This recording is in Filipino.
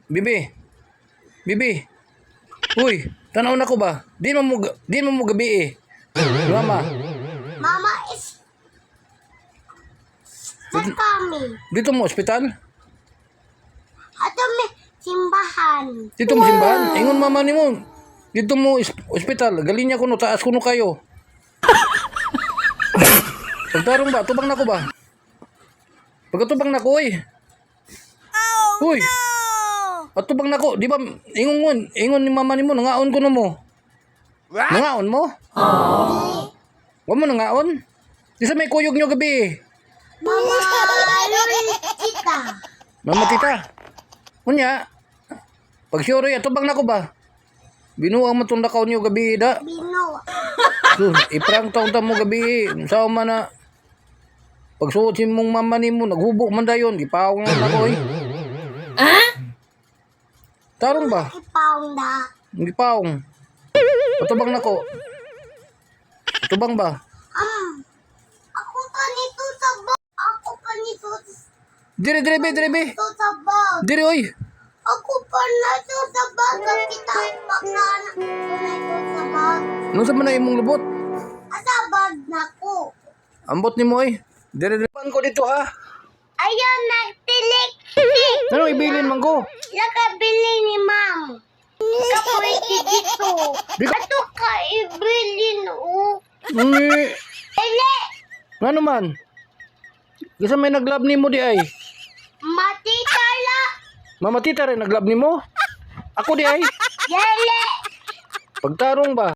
Bibi. Bibi. Uy, tanaw na ko ba? Di mo gabi eh. Mama. Mama is sa kami. Dito mo ospital? Ato may simbahan. Dito mo simbahan? Ingon mama ni mo. Dito mo ospital. Galinya ko no, taas ko no kayo. Pagtarong ba? Tubang na ko ba? Pagkatubang na ko eh. Uy. Atubang na ko. Di ba ingon ni mama ni mo. Nangaon ko no mo. Nangaon mo? Huwag mo nangaon? Di sa may kuyog nyo gabi eh. Mama, kita. Mama tita. Kunya. Pag sure atubang na ko ba? Binuang matunda ka nyo gabi da. Bino. Iprang taon mo gabi. Saan man na. Pagsuot si mong mama ni mo, naghubok man dayon. Gipawang na ako eh. Tarong ba? Ipaong na. Gipawang. Patubang na ko. Patubang ba? Ako pa nito sa bag. Ako pa nito Dire sa bag. Dire oy. Ako pa nito sa bag. Kita pagkana ko nito sa bag. Ano sa man na imong lubot? Asa bag na ko. Ambot ni mo eh. Dire pan ko dito ha. Ayaw nagtilik. Ano ibilin man ko? Nakabili ni ma'am. Kapwede dito. Di ka- Ato ka ibilin o. Ngi. Ele. Ano man? Gisa may naglab ni mo di ay. Matitala. Mama tita rin naglab ni mo? Ako di ay. Yele. Pagtarong ba?